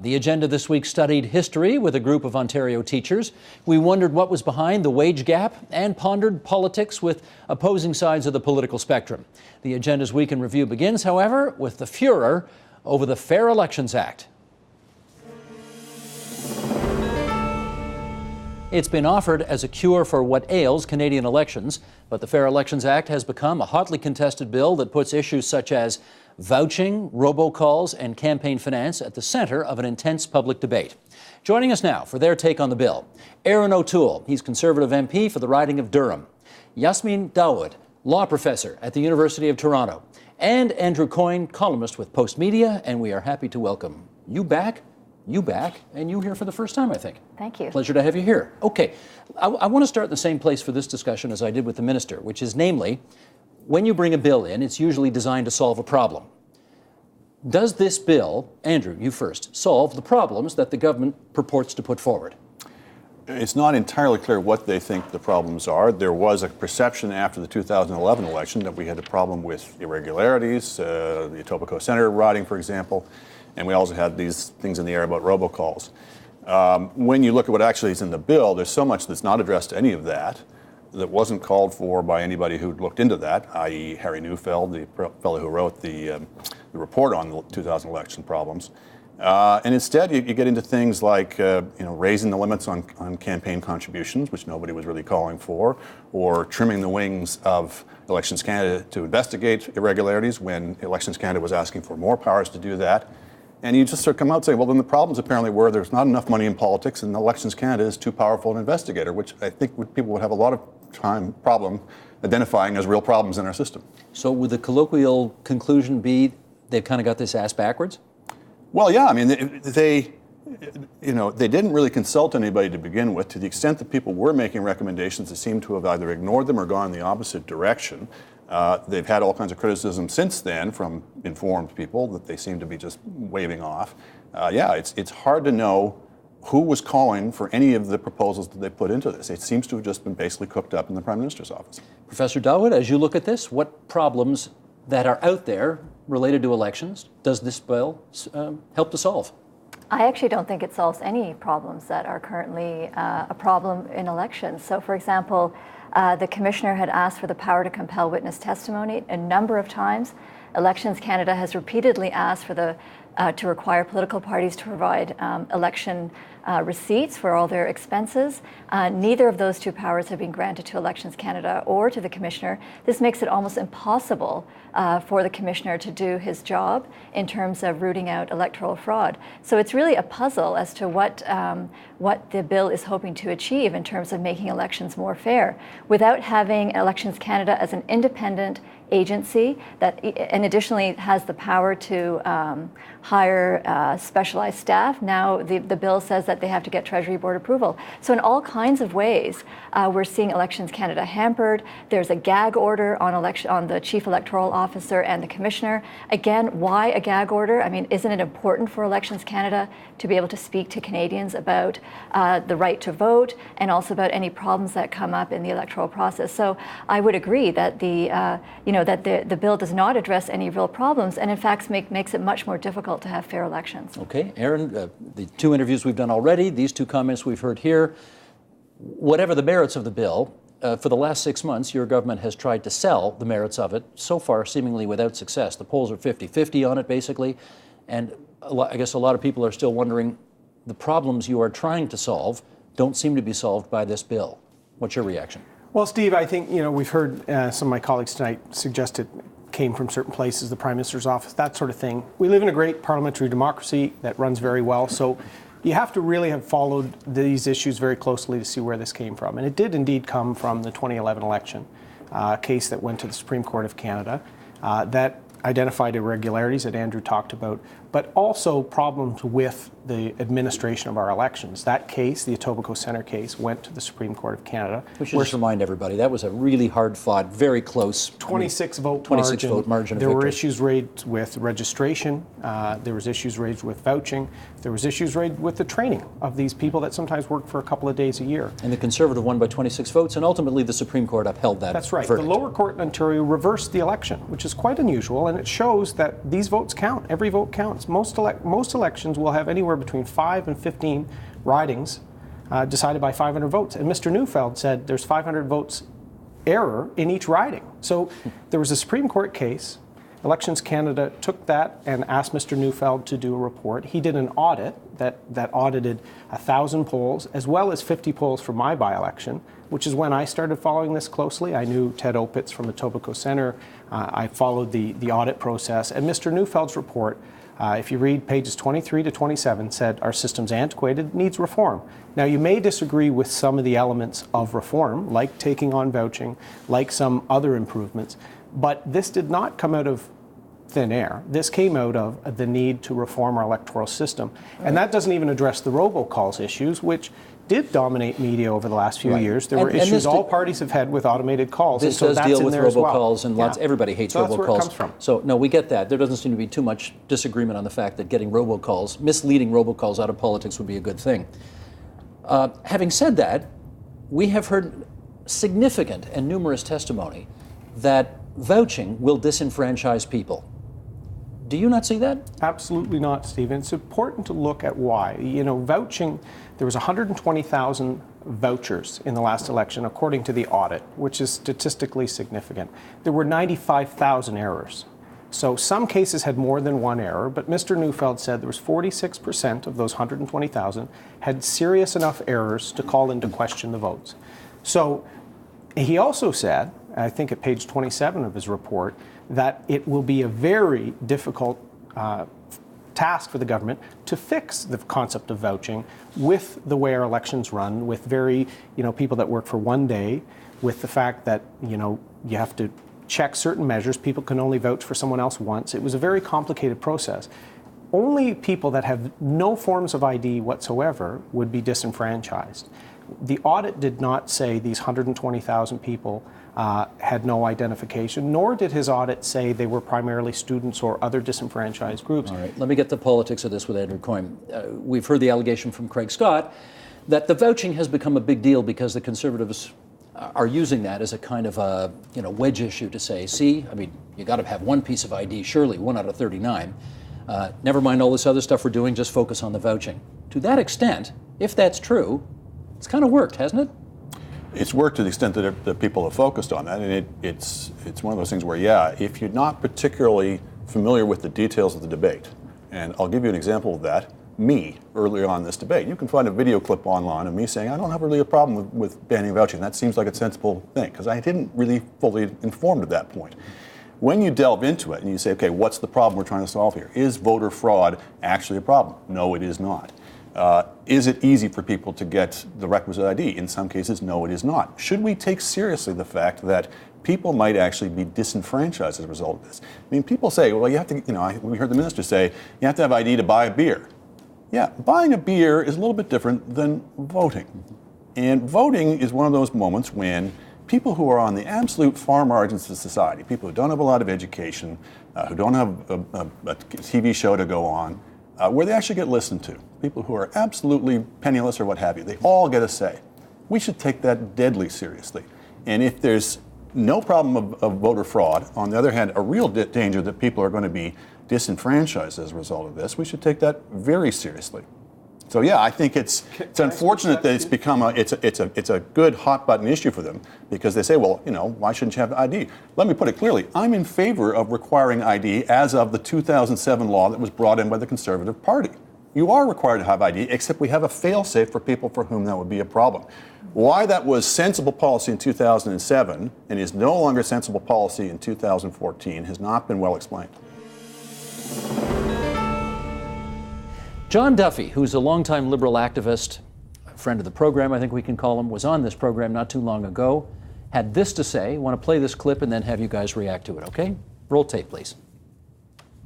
The agenda this week studied history with a group of Ontario teachers. We wondered what was behind the wage gap and pondered politics with opposing sides of the political spectrum. The agenda's week in review begins, however, with the furor over the Fair Elections Act. It's been offered as a cure for what ails Canadian elections, but the Fair Elections Act has become a hotly contested bill that puts issues such as vouching, robocalls, and campaign finance at the centre of an intense public debate. Joining us now for their take on the bill, Erin O'Toole. He's Conservative MP for the riding of Durham. Yasmin Dawood, law professor at the University of Toronto. And Andrew Coyne, columnist with Post Media. And we are happy to welcome you back, and you here for the first time, I think. Thank you. Pleasure to have you here. Okay, I want to start in the same place for this discussion as I did with the minister, which is namely, when you bring a bill in, it's usually designed to solve a problem. Does this bill, Andrew, you first, solve the problems that the government purports to put forward? It's not entirely clear what they think the problems are. There was a perception after the 2011 election that we had a problem with irregularities, the Etobicoke Centre riding, for example, and we also had these things in the air about robocalls. When you look at what actually is in the bill, there's so much that's not addressed to any of that wasn't called for by anybody who'd looked into that, i.e. Harry Neufeld, the fellow who wrote the report on the 2000 election problems. And instead, you get into things like raising the limits on campaign contributions, which nobody was really calling for, or trimming the wings of Elections Canada to investigate irregularities when Elections Canada was asking for more powers to do that. And you just sort of come out and say, well, then the problems apparently were there's not enough money in politics and Elections Canada is too powerful an investigator, which I think people would have a lot of problem identifying as real problems in our system. So would the colloquial conclusion be they've kind of got this ass backwards? Well, yeah. I mean, they didn't really consult anybody to begin with. To the extent that people were making recommendations, they seem to have either ignored them or gone in the opposite direction. They've had all kinds of criticism since then from informed people that they seem to be just waving off. It's hard to know who was calling for any of the proposals that they put into this. It seems to have just been basically cooked up in the Prime Minister's office. Professor Dawood, as you look at this, what problems that are out there related to elections does this bill help to solve? I actually don't think it solves any problems that are currently a problem in elections. So, for example, the Commissioner had asked for the power to compel witness testimony a number of times. Elections Canada has repeatedly asked for to require political parties to provide election receipts for all their expenses. Neither of those two powers have been granted to Elections Canada or to the Commissioner. This makes it almost impossible for the Commissioner to do his job in terms of rooting out electoral fraud. So it's really a puzzle as to what the bill is hoping to achieve in terms of making elections more fair, without having Elections Canada as an independent agency that, and additionally, has the power to hire specialized staff. Now the bill says that they have to get Treasury Board approval. So in all kinds of ways, we're seeing Elections Canada hampered. There's a gag order on the Chief Electoral Officer and the Commissioner. Again, why a gag order? I mean, isn't it important for Elections Canada to be able to speak to Canadians about the right to vote and also about any problems that come up in the electoral process? So I would agree that the bill does not address any real problems, and in fact makes it much more difficult to have fair elections. Okay, Erin, the two interviews we've done already, these two comments we've heard here, whatever the merits of the bill, for the last 6 months, your government has tried to sell the merits of it, so far seemingly without success. The polls are 50-50 on it, basically, and I guess a lot of people are still wondering, the problems you are trying to solve don't seem to be solved by this bill. What's your reaction? Well, Steve, I think, we've heard some of my colleagues tonight suggest it came from certain places, the Prime Minister's office, that sort of thing. We live in a great parliamentary democracy that runs very well, so you have to really have followed these issues very closely to see where this came from. And it did indeed come from the 2011 election, case that went to the Supreme Court of Canada that identified irregularities that Andrew talked about, but also problems with the administration of our elections. That case, the Etobicoke Centre case, went to the Supreme Court of Canada. We should just remind everybody, that was a really hard-fought, very close 26 vote margin of There were victory. issues raised with registration. There was issues raised with vouching. There was issues raised with the training of these people that sometimes work for a couple of days a year. And the Conservative won by 26 votes, and ultimately the Supreme Court upheld that That's right. verdict. The lower court in Ontario reversed the election, which is quite unusual. and it shows that these votes count. Every vote counts. Most elections will have anywhere between 5 and 15 ridings decided by 500 votes. And Mr. Neufeld said there's 500 votes error in each riding. So there was a Supreme Court case. Elections Canada took that and asked Mr. Neufeld to do a report. He did an audit that audited 1,000 polls, as well as 50 polls for my by-election, which is when I started following this closely. I knew Ted Opitz from Etobicoke Centre. I followed the audit process. And Mr. Neufeld's report, if you read pages 23 to 27, said our system's antiquated, needs reform. Now, you may disagree with some of the elements of reform, like taking on vouching, like some other improvements, but this did not come out of thin air. This came out of the need to reform our electoral system. And that doesn't even address the robocalls issues, which did dominate media over the last few years. There were issues all parties have had with automated calls. This and so does deal with robocalls, and lots. Everybody hates so robocalls. That's where it comes from. So no, we get that. There doesn't seem to be too much disagreement on the fact that getting robocalls, misleading robocalls out of politics would be a good thing. Having said that, we have heard significant and numerous testimony that vouching will disenfranchise people. Do you not see that? Absolutely not, Stephen. It's important to look at why. You know, vouching, there was 120,000 vouchers in the last election, according to the audit, which is statistically significant. There were 95,000 errors. So some cases had more than one error, but Mr. Neufeld said there was 46% of those 120,000 had serious enough errors to call into question the votes. So he also said, I think at page 27 of his report, that it will be a very difficult task for the government to fix the concept of vouching with the way our elections run, with people that work for one day, with the fact that, you have to check certain measures. People can only vouch for someone else once. It was a very complicated process. Only people that have no forms of ID whatsoever would be disenfranchised. The audit did not say these 120,000 people had no identification, nor did his audit say they were primarily students or other disenfranchised groups. All right, let me get the politics of this with Andrew Coyne. We've heard the allegation from Craig Scott that the vouching has become a big deal because the Conservatives are using that as a kind of a wedge issue to say, see, I mean, you got to have one piece of ID, surely, 1 out of 39. Never mind all this other stuff we're doing, just focus on the vouching. To that extent, if that's true, it's kind of worked, hasn't it? It's worked to the extent that people have focused on that, and it's one of those things where, if you're not particularly familiar with the details of the debate, and I'll give you an example of that, me, earlier on in this debate. You can find a video clip online of me saying, I don't have really a problem with banning vouching. That seems like a sensible thing, because I didn't really fully informed at that point. When you delve into it and you say, okay, what's the problem we're trying to solve here? Is voter fraud actually a problem? No, it is not. Is it easy for people to get the requisite ID? In some cases, no, it is not. Should we take seriously the fact that people might actually be disenfranchised as a result of this? I mean, people say, well, you have to, we heard the minister say, you have to have ID to buy a beer. Yeah, buying a beer is a little bit different than voting. And voting is one of those moments when people who are on the absolute far margins of society, people who don't have a lot of education, who don't have a TV show to go on, where they actually get listened to, people who are absolutely penniless or what have you, they all get a say. We should take that deadly seriously. And if there's no problem of voter fraud, on the other hand, a real danger that people are going to be disenfranchised as a result of this, we should take that very seriously. So I think it's unfortunate that it's become it's a good hot button issue for them, because they say, well, why shouldn't you have ID? Let me put it clearly. I'm in favor of requiring ID as of the 2007 law that was brought in by the Conservative Party. You are required to have ID, except we have a fail-safe for people for whom that would be a problem. Why that was sensible policy in 2007 and is no longer sensible policy in 2014 has not been well explained. John Duffy, who's a longtime Liberal activist, a friend of the program, I think we can call him, was on this program not too long ago, had this to say. I want to play this clip and then have you guys react to it, okay? Roll tape, please.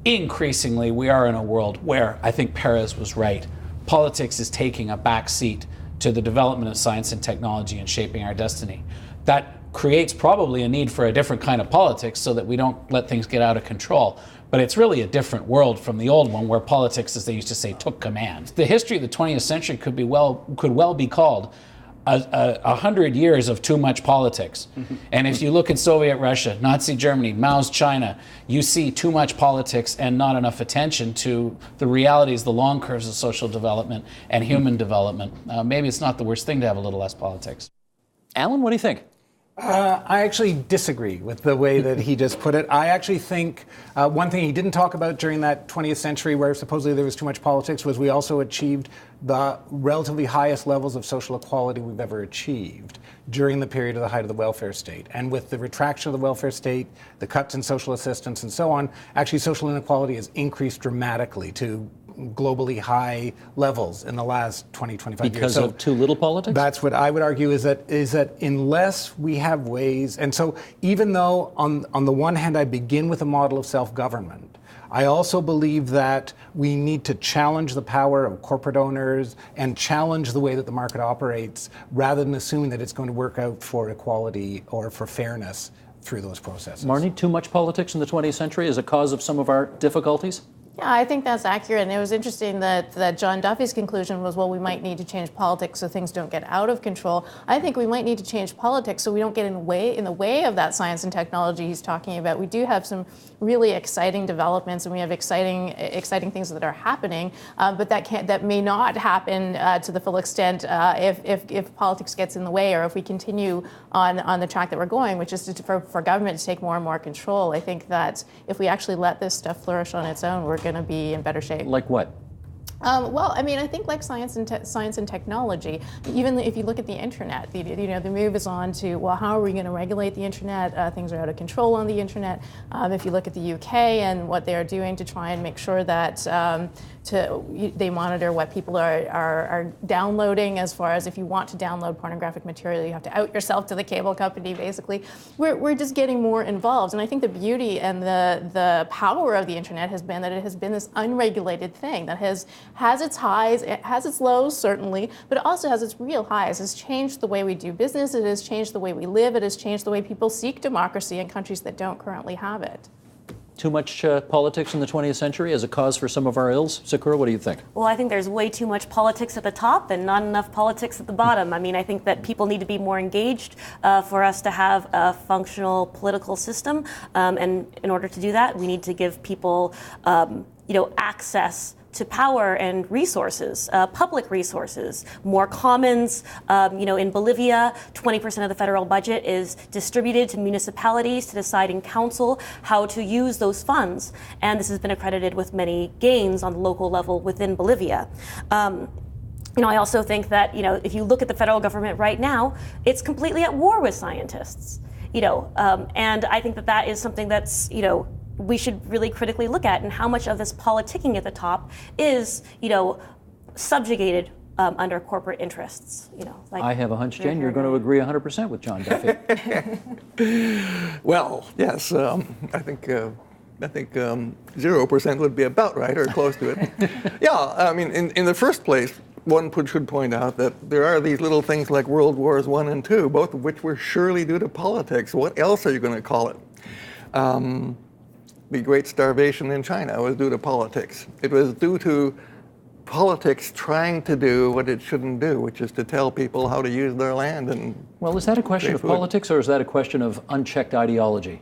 Increasingly, we are in a world where, I think Perez was right, politics is taking a back seat to the development of science and technology and shaping our destiny. That creates probably a need for a different kind of politics so that we don't let things get out of control. But it's really a different world from the old one, where politics, as they used to say, took command. The history of the 20th century could well be called 100 years of too much politics. And if you look at Soviet Russia, Nazi Germany, Mao's China, you see too much politics and not enough attention to the realities, the long curves of social development and human development. Maybe it's not the worst thing to have a little less politics. Alan, what do you think? I actually disagree with the way that he just put it. I actually think one thing he didn't talk about during that 20th century where supposedly there was too much politics was we also achieved the relatively highest levels of social equality we've ever achieved during the period of the height of the welfare state. And with the retraction of the welfare state, the cuts in social assistance and so on, actually social inequality has increased dramatically to globally high levels in the last 20, 25 years. Because of too little politics? That's what I would argue is that unless we have ways, and so even though on the one hand I begin with a model of self-government, I also believe that we need to challenge the power of corporate owners and challenge the way that the market operates rather than assuming that it's going to work out for equality or for fairness through those processes. Marnie, too much politics in the 20th century is a cause of some of our difficulties? Yeah, I think that's accurate. And it was interesting that John Duffy's conclusion was, well, we might need to change politics so things don't get out of control. I think we might need to change politics so we don't get in the way of that science and technology he's talking about. We do have some really exciting developments, and we have exciting things that are happening, but that may not happen to the full extent if politics gets in the way, or if we continue on the track that we're going, which is for government to take more and more control. I think that if we actually let this stuff flourish on its own, we're going to be in better shape. Like what? Well, I mean, I think like science and technology, even if you look at the internet, the move is on to, well, how are we going to regulate the internet? Things are out of control on the internet. If you look at the UK and what they're doing to try and make sure that they monitor what people are downloading, as far as if you want to download pornographic material, you have to out yourself to the cable company, basically. We're just getting more involved. And I think the beauty and the power of the internet has been that it has been this unregulated thing that has its highs, it has its lows, certainly, but it also has its real highs. It has changed the way we do business, it has changed the way we live, it has changed the way people seek democracy in countries that don't currently have it. Too much politics in the 20th century as a cause for some of our ills? Sakura, what do you think? Well, I think there's way too much politics at the top and not enough politics at the bottom. I mean, I think that people need to be more engaged for us to have a functional political system. And in order to do that, we need to give people, access to power and resources, public resources, more commons. In Bolivia, 20% of the federal budget is distributed to municipalities to decide in council how to use those funds. And this has been accredited with many gains on the local level within Bolivia. I also think that, if you look at the federal government right now, it's completely at war with scientists. And I think that is something that's, we should really critically look at, and how much of this politicking at the top is, subjugated under corporate interests. I have a hunch, Jen, you're going to agree 100% with John Duffy. Well, yes, I think 0% would be about right, or close to it. Yeah, I mean, in the first place, one should point out that there are these little things like World Wars I and II, both of which were surely due to politics. What else are you going to call it? The Great Starvation in China was due to politics. It was due to politics trying to do what it shouldn't do, which is to tell people how to use their land. And well, is that a question of politics, or is that a question of unchecked ideology?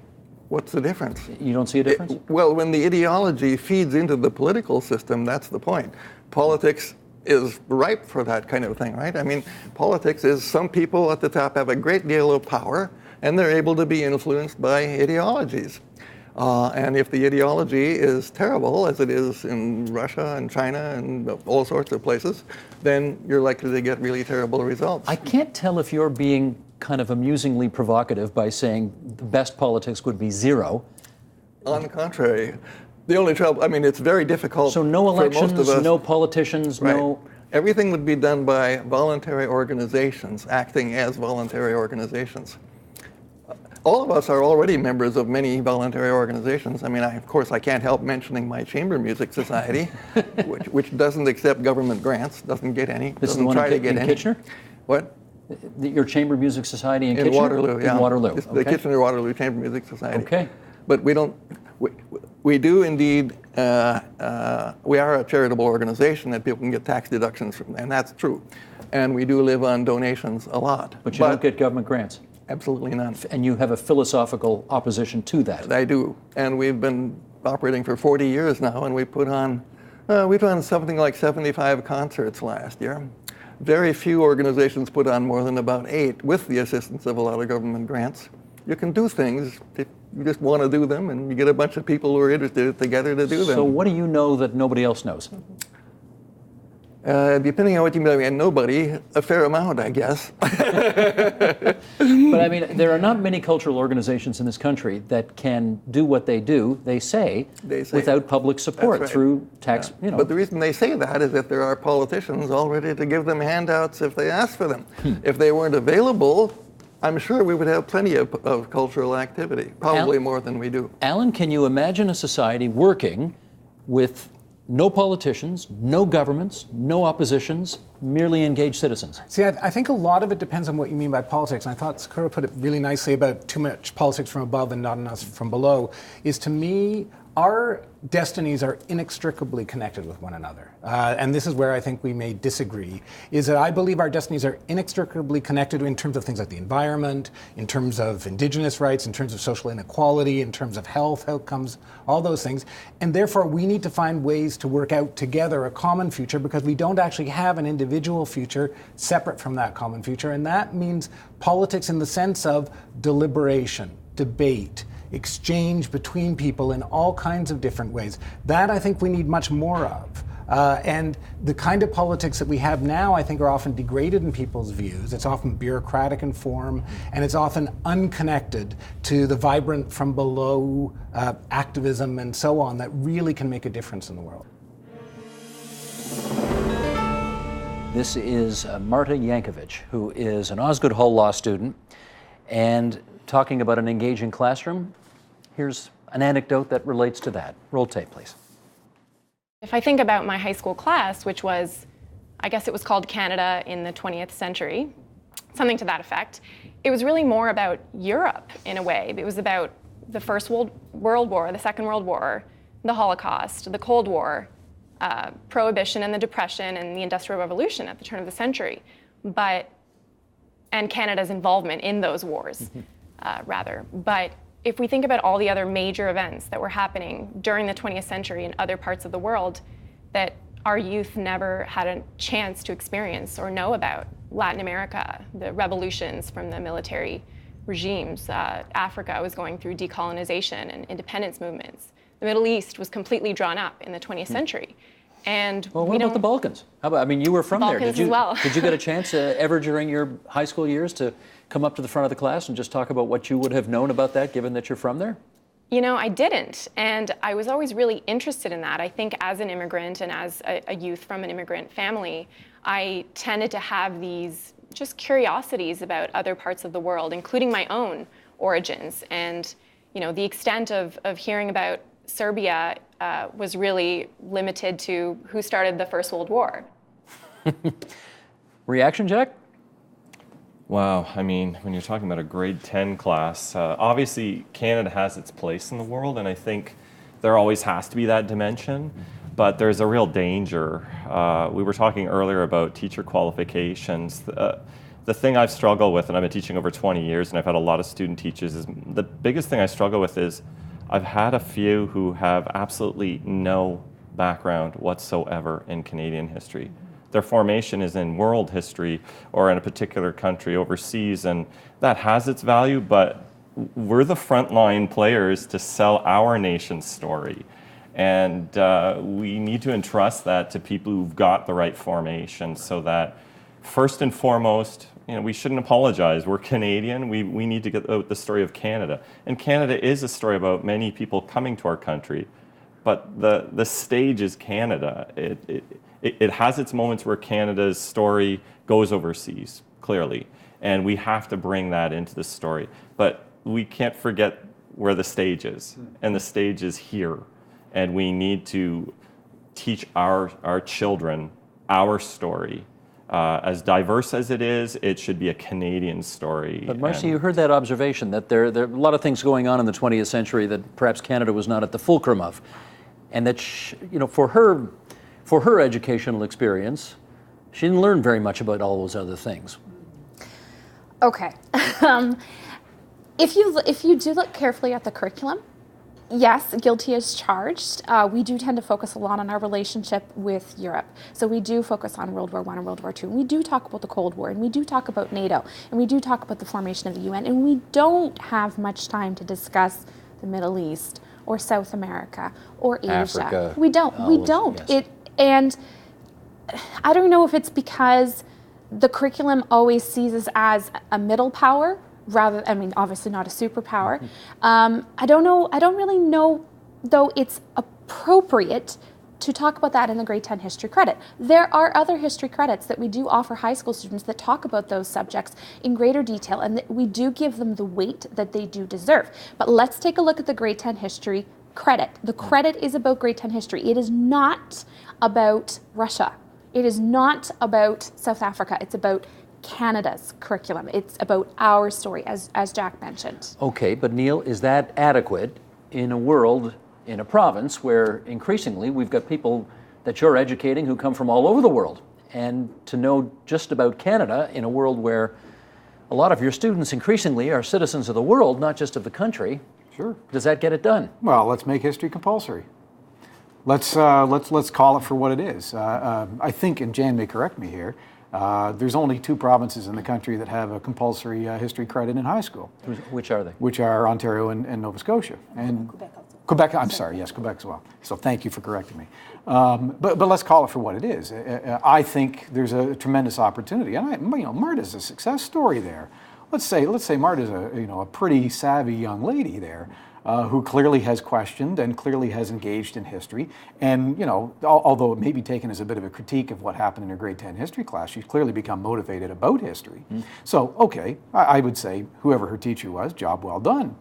What's the difference? You don't see a difference? Well, when the ideology feeds into the political system, that's the point. Politics is ripe for that kind of thing, right? I mean, politics is some people at the top have a great deal of power, and they're able to be influenced by ideologies. And if the ideology is terrible, as it is in Russia and China and all sorts of places, then you're likely to get really terrible results. I can't tell if you're being kind of amusingly provocative by saying the best politics would be zero. On the contrary, the only trouble, I mean, it's very difficult. So no elections, for most of us, no politicians, right. no... Everything would be done by voluntary organizations, acting as voluntary organizations. All of us are already members of many voluntary organizations. I mean, of course, I can't help mentioning my Chamber Music Society, which doesn't accept government grants, doesn't get any, This is the one in Kitchener? What? Your Chamber Music Society in Kitchener? In Waterloo, yeah. In Waterloo, The Kitchener-Waterloo Chamber Music Society. Okay. But we do indeed we are a charitable organization that people can get tax deductions from, and that's true. And we do live on donations a lot. But you don't get government grants. Absolutely none. And you have a philosophical opposition to that. I do. And we've been operating for 40 years now, and we've done something like 75 concerts last year. Very few organizations put on more than about 8 with the assistance of a lot of government grants. You can do things if you just want to do them, and you get a bunch of people who are interested together to do them. So what do you know that nobody else knows? Depending on what you mean by nobody, a fair amount, I guess. But I mean, there are not many cultural organizations in this country that can do what they do, they say without public support right. through tax, you know. But the reason they say that is that there are politicians all ready to give them handouts if they ask for them. If they weren't available, I'm sure we would have plenty of cultural activity, probably more than we do. Alan, can you imagine a society working with no politicians, no governments, no oppositions, merely engaged citizens? See, I think a lot of it depends on what you mean by politics. And I thought Sakura put it really nicely about too much politics from above and not enough from below. Is to me, our destinies are inextricably connected with one another. And this is where I think we may disagree, is that I believe our destinies are inextricably connected in terms of things like the environment, in terms of indigenous rights, in terms of social inequality, in terms of health outcomes, all those things. And therefore, we need to find ways to work out together a common future, because we don't actually have an individual future separate from that common future. And that means politics in the sense of deliberation, debate, exchange between people in all kinds of different ways. That I think we need much more of. And the kind of politics that we have now, I think, are often degraded in people's views. It's often bureaucratic in form, and it's often unconnected to the vibrant from below activism and so on that really can make a difference in the world. This is Marta Yankovic, who is an Osgoode Hall Law student, and talking about an engaging classroom. Here's an anecdote that relates to that. Roll tape, please. If I think about my high school class, which was, I guess it was called Canada in the 20th century, something to that effect, it was really more about Europe in a way. It was about the First World War, the Second World War, the Holocaust, the Cold War, Prohibition and the Depression and the Industrial Revolution at the turn of the century, and Canada's involvement in those wars, rather. But if we think about all the other major events that were happening during the 20th century in other parts of the world that our youth never had a chance to experience or know about, Latin America, the revolutions from the military regimes, Africa was going through decolonization and independence movements. The Middle East was completely drawn up in the 20th century. And well, what about the Balkans? How about, I mean, you were from there. Balkans as well. Did you get a chance ever during your high school years to come up to the front of the class and just talk about what you would have known about that, given that you're from there? You know, I didn't, and I was always really interested in that. I think as an immigrant and as a youth from an immigrant family, I tended to have these just curiosities about other parts of the world, including my own origins. And, you know, the extent of hearing about Serbia was really limited to who started the First World War. Reaction, Jack? Wow, I mean, when you're talking about a grade 10 class, obviously Canada has its place in the world, and I think there always has to be that dimension, but there's a real danger. We were talking earlier about teacher qualifications. The thing I've struggled with, and I've been teaching over 20 years, and I've had a lot of student teachers, is the biggest thing I struggle with is I've had a few who have absolutely no background whatsoever in Canadian history. Their formation is in world history or in a particular country overseas, and that has its value, but we're the frontline players to sell our nation's story. And we need to entrust that to people who've got the right formation so that first and foremost, you know, we shouldn't apologize. We're Canadian. We need to get out the story of Canada. And Canada is a story about many people coming to our country, but the stage is Canada. It has its moments where Canada's story goes overseas, clearly, and we have to bring that into the story. But we can't forget where the stage is, and the stage is here. And we need to teach our children our story. As diverse as it is, it should be a Canadian story. But Marcy, you heard that observation that there are a lot of things going on in the 20th century that perhaps Canada was not at the fulcrum of. and that for her educational experience, she didn't learn very much about all those other things. Okay. If you do look carefully at the curriculum, yes, guilty as charged. We do tend to focus a lot on our relationship with Europe. So we do focus on World War I and World War II. And we do talk about the Cold War, and we do talk about NATO, and we do talk about the formation of the UN, and we don't have much time to discuss the Middle East or South America or Asia. Africa. We don't. We don't. Yes. And I don't know if it's because the curriculum always sees us as a middle power rather, I mean, obviously not a superpower. I don't know. I don't really know, though, it's appropriate to talk about that in the grade 10 history credit. There are other history credits that we do offer high school students that talk about those subjects in greater detail, and that we do give them the weight that they do deserve. But let's take a look at the grade 10 history credit. The credit is about grade 10 history. It is not about Russia. It is not about South Africa. It's about Canada's curriculum. It's about our story, as Jack mentioned. Okay, but Neil, is that adequate in a world, in a province where increasingly we've got people that you're educating who come from all over the world? And to know just about Canada in a world where a lot of your students increasingly are citizens of the world, not just of the country. Sure. Does that get it done? Well, let's make history compulsory. Let's call it for what it is. I think, and Jan may correct me here, there's only 2 provinces in the country that have a compulsory history credit in high school. Which are they? Which are Ontario and Nova Scotia. And Quebec, I'm sorry, yes, Quebec as well. So thank you for correcting me. But let's call it for what it is. I think there's a tremendous opportunity. And Marta's a success story there. Let's say Marta's a pretty savvy young lady there. Who clearly has questioned and clearly has engaged in history. And, although it may be taken as a bit of a critique of what happened in her grade 10 history class, she's clearly become motivated about history. So, okay, I would say whoever her teacher was, job well done.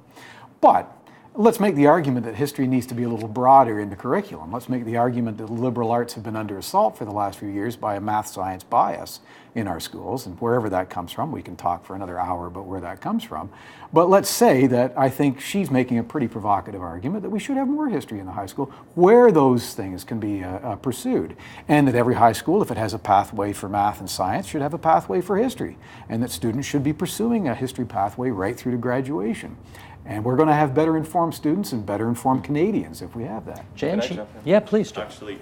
But let's make the argument that history needs to be a little broader in the curriculum. Let's make the argument that liberal arts have been under assault for the last few years by a math-science bias in our schools, and wherever that comes from. We can talk for another hour about where that comes from. But let's say that I think she's making a pretty provocative argument that we should have more history in the high school where those things can be pursued. And that every high school, if it has a pathway for math and science, should have a pathway for history. And that students should be pursuing a history pathway right through to graduation. And we're going to have better informed students and better informed Canadians if we have that. Jan? Can I jump in? Yeah, please, Jan. Actually,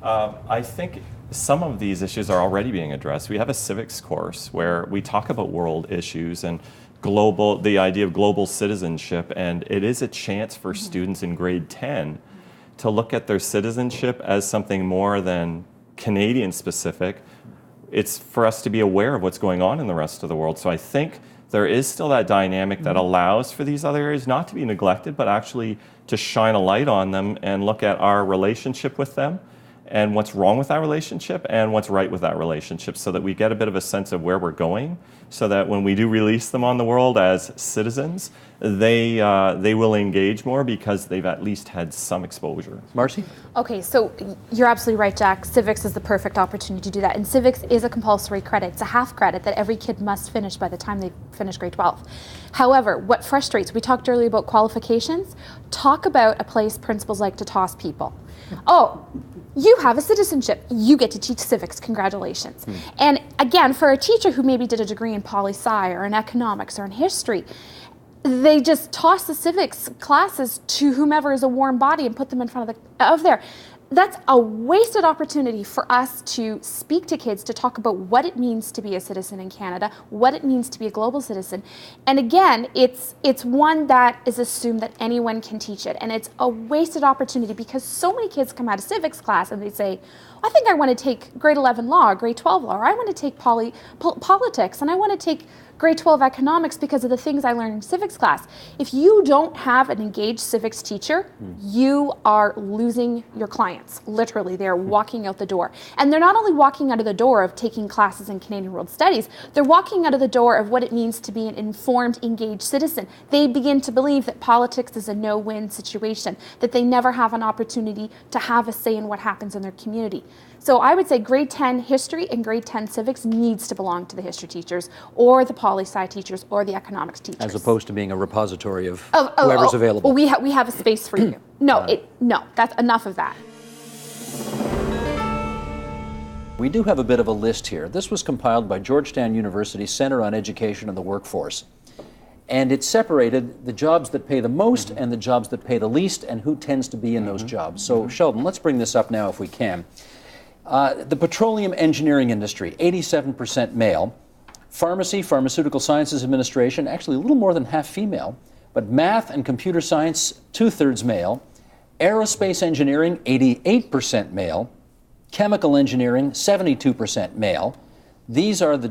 I think some of these issues are already being addressed. We have a civics course where we talk about world issues and the idea of global citizenship, and it is a chance for students in grade 10 to look at their citizenship as something more than Canadian specific. It's for us to be aware of what's going on in the rest of the world. So I think there is still that dynamic that allows for these other areas not to be neglected, but actually to shine a light on them and look at our relationship with them and what's wrong with that relationship and what's right with that relationship, so that we get a bit of a sense of where we're going, so that when we do release them on the world as citizens, they will engage more because they've at least had some exposure. Marcy? Okay, so you're absolutely right, Jack. Civics is the perfect opportunity to do that. And civics is a compulsory credit. It's a half credit that every kid must finish by the time they finish grade 12. However, what frustrates, we talked earlier about qualifications. Talk about a place principals like to toss people. Oh, you have a citizenship. You get to teach civics. Congratulations. And again, for a teacher who maybe did a degree in poli-sci or in economics or in history, they just toss the civics classes to whomever is a warm body and put them in front of there. That's a wasted opportunity for us to speak to kids, to talk about what it means to be a citizen in Canada, what it means to be a global citizen. And again, it's one that is assumed that anyone can teach it. And it's a wasted opportunity because so many kids come out of civics class and they say, I think I want to take grade 11 law, or grade 12 law, or I want to take politics, and I want to take grade 12 economics because of the things I learned in civics class. If you don't have an engaged civics teacher, you are losing your clients. Literally, they're walking out the door. And they're not only walking out of the door of taking classes in Canadian World Studies, they're walking out of the door of what it means to be an informed, engaged citizen. They begin to believe that politics is a no-win situation, that they never have an opportunity to have a say in what happens in their community. So I would say grade 10 history and grade 10 civics needs to belong to the history teachers or the poli-sci teachers or the economics teachers. As opposed to being a repository of whoever's available. Well, we have a space for you. No, that's enough of that. We do have a bit of a list here. This was compiled by Georgetown University's Center on Education and the Workforce. And it separated the jobs that pay the most and the jobs that pay the least and who tends to be in those jobs. So Sheldon, let's bring this up now if we can. The petroleum engineering industry, 87% male. Pharmacy, pharmaceutical sciences administration, actually a little more than half female. But math and computer science, 2/3 male. Aerospace engineering, 88% male. Chemical engineering, 72% male. These are the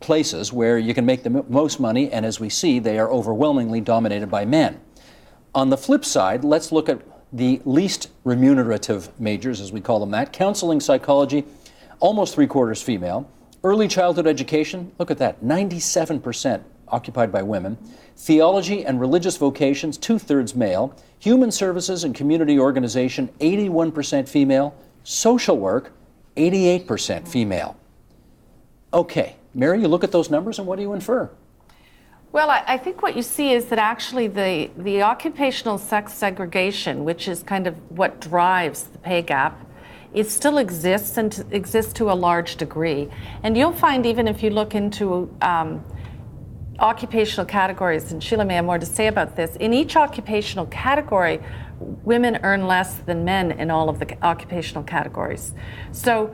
places where you can make the most money, and as we see, they are overwhelmingly dominated by men. On the flip side, let's look at the least remunerative majors, as we call them that. Counseling psychology, almost 3/4 female. Early childhood education, look at that, 97% occupied by women. Theology and religious vocations, 2/3 male. Human services and community organization, 81% female. Social work, 88% female. Okay, Mary, you look at those numbers and what do you infer? Well, I think what you see is that actually the occupational sex segregation, which is kind of what drives the pay gap, it still exists and exists to a large degree. And you'll find, even if you look into occupational categories, and Sheila may have more to say about this, in each occupational category, women earn less than men in all of the occupational categories. So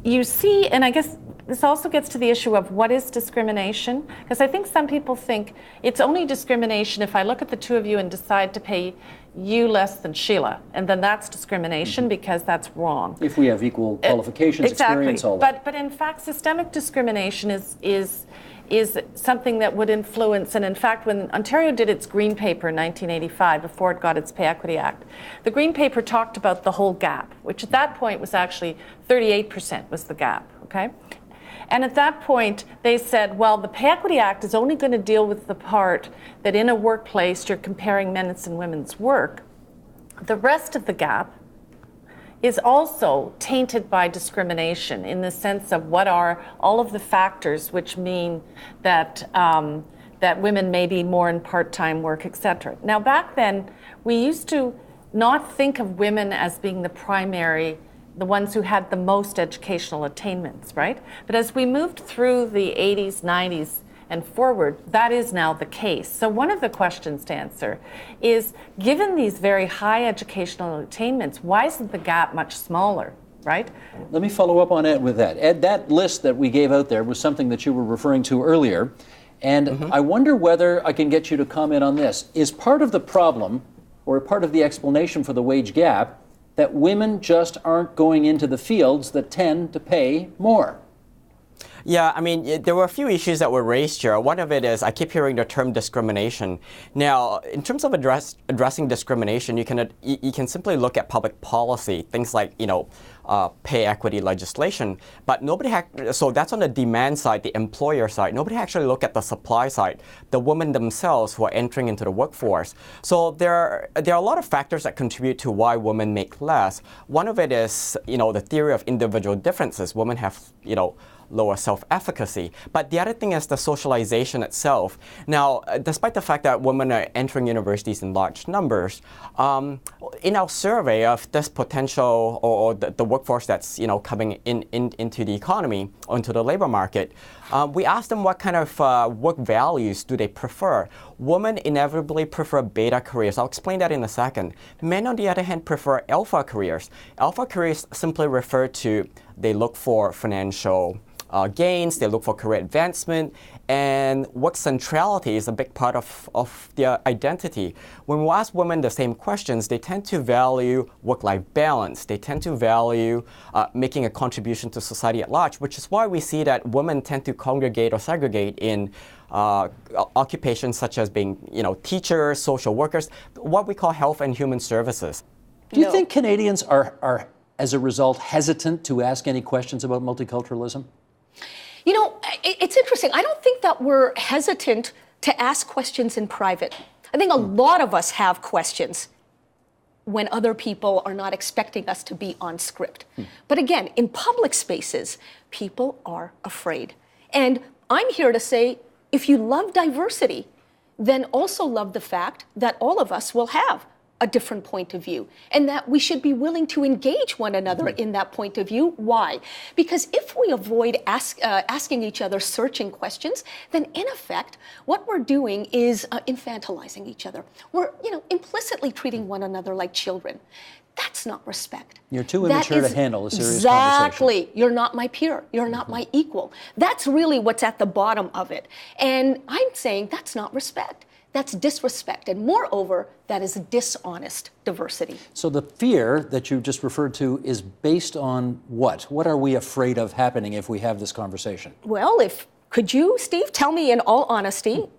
you see, and I guess this also gets to the issue of what is discrimination, because I think some people think it's only discrimination if I look at the two of you and decide to pay you less than Sheila, and then that's discrimination because that's wrong. If we have equal qualifications, experience, all that. But in fact, systemic discrimination is something that would influence, and in fact, when Ontario did its Green Paper in 1985, before it got its Pay Equity Act, the Green Paper talked about the whole gap, which at that point was actually 38% was the gap, okay? And at that point, they said, well, the Pay Equity Act is only going to deal with the part that in a workplace you're comparing men's and women's work. The rest of the gap is also tainted by discrimination in the sense of what are all of the factors which mean that that women may be more in part-time work, etc. Now, back then, we used to not think of women as being the primary, the ones who had the most educational attainments, right? But as we moved through the 80s, 90s, and forward, that is now the case. So one of the questions to answer is, given these very high educational attainments, why isn't the gap much smaller, right? Let me follow up on Ed with that. Ed, that list that we gave out there was something that you were referring to earlier, and I wonder whether I can get you to comment on this. Is part of the problem, or part of the explanation for the wage gap, that women just aren't going into the fields that tend to pay more? Yeah, I mean, there were a few issues that were raised here. One of it is I keep hearing the term discrimination. Now, in terms of addressing discrimination, you can simply look at public policy, things like, pay equity legislation. But nobody so that's on the demand side, the employer side. Nobody actually look at the supply side, the women themselves who are entering into the workforce. So there are a lot of factors that contribute to why women make less. One of it is, the theory of individual differences. Women have, lower self-efficacy. But the other thing is the socialization itself. Now, despite the fact that women are entering universities in large numbers, in our survey of this potential or the workforce that's coming into the economy, onto the labor market, we asked them what kind of work values do they prefer. Women inevitably prefer beta careers. I'll explain that in a second. Men, on the other hand, prefer alpha careers. Alpha careers simply refer to they look for financial gains, they look for career advancement, and work centrality is a big part of their identity. When we ask women the same questions, they tend to value work-life balance. They tend to value making a contribution to society at large, which is why we see that women tend to congregate or segregate in occupations such as being, teachers, social workers, what we call health and human services. Do you think Canadians are, as a result, hesitant to ask any questions about multiculturalism? It's interesting. I don't think that we're hesitant to ask questions in private. I think a lot of us have questions. when other people are not expecting us to be on script. But again, in public spaces, people are afraid. And I'm here to say, if you love diversity, then also love the fact that all of us will have a different point of view, and that we should be willing to engage one another in that point of view. Why? Because if we avoid asking each other searching questions, then in effect, what we're doing is infantilizing each other. We're, implicitly treating one another like children. That's not respect. You're too immature to handle a serious Exactly. conversation. You're not my peer. You're not my equal. That's really what's at the bottom of it. And I'm saying that's not respect. That's disrespect. And moreover, that is dishonest diversity. So the fear that you just referred to is based on what? What are we afraid of happening if we have this conversation? Well, could you, Steve, tell me in all honesty,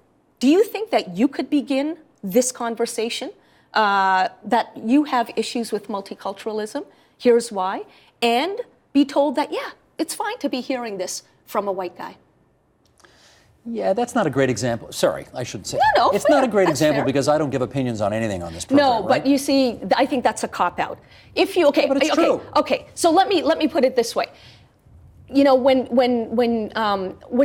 do you think that you could begin this conversation, that you have issues with multiculturalism? Here's why. And be told that, yeah, it's fine to be hearing this from a white guy. Yeah, that's not a great example. Sorry, I should say. No, it's fair. not a great That's example fair. because I don't give opinions on anything on this program. No, but you see, I think that's a cop-out. If you okay, but it's okay, true. okay. So let me put it this way. When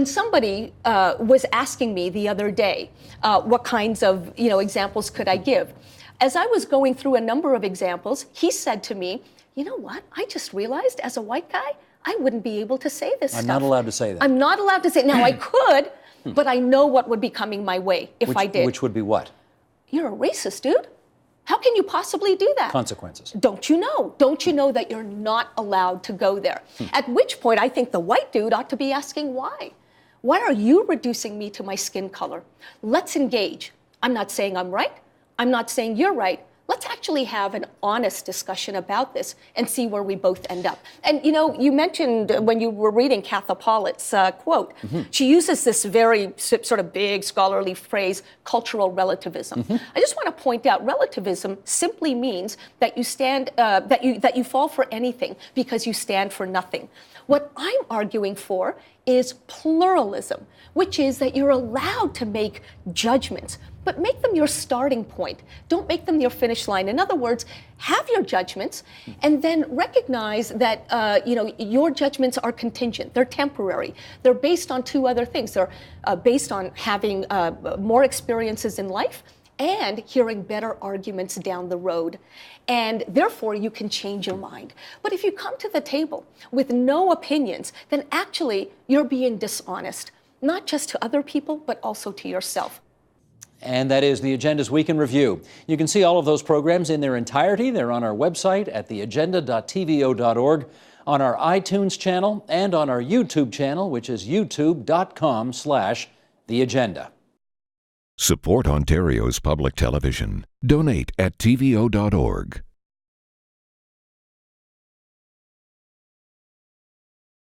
somebody was asking me the other day, what kinds of examples could I give? As I was going through a number of examples, he said to me, "You know what? I just realized as a white guy, I wouldn't be able to say this I'm stuff. not allowed to say that. I'm not allowed to say it. Now I could, but I know what would be coming my way if I did. Which would be what? You're a racist, dude. How can you possibly do that? Consequences. Don't you know? Don't you know that you're not allowed to go there? At which point, I think the white dude ought to be asking why. Why are you reducing me to my skin color? Let's engage. I'm not saying I'm right. I'm not saying you're right. Let's actually have an honest discussion about this and see where we both end up. And you mentioned when you were reading Katha Pollitt's quote, she uses this very sort of big scholarly phrase, cultural relativism. I just want to point out, relativism simply means that you stand, that you fall for anything because you stand for nothing. What I'm arguing for is pluralism, which is that you're allowed to make judgments, but make them your starting point. Don't make them your finish line. In other words, have your judgments and then recognize that your judgments are contingent. They're temporary. They're based on two other things. They're based on having more experiences in life and hearing better arguments down the road. And therefore, you can change your mind. But if you come to the table with no opinions, then actually you're being dishonest, not just to other people, but also to yourself. And that is The Agenda's Week in Review. You can see all of those programs in their entirety. They're on our website at theagenda.tvo.org, on our iTunes channel, and on our YouTube channel, which is youtube.com/theagenda. Support Ontario's public television. Donate at tvo.org.